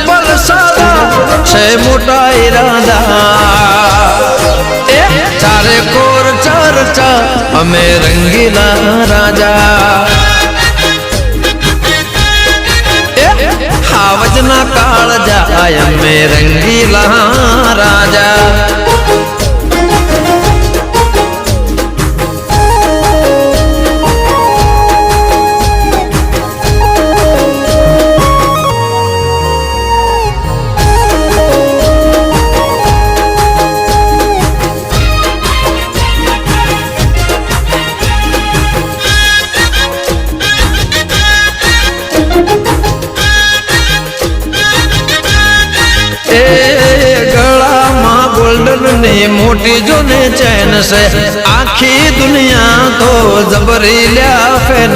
simple सादा छे मोटा इरादा चारे कोर चर्चा अमे रंगीला राजा हावजना काल जाय अमे रंगीला राजा मोटी जो ने चैन से आखी दुनिया तो जबरी लिया फैन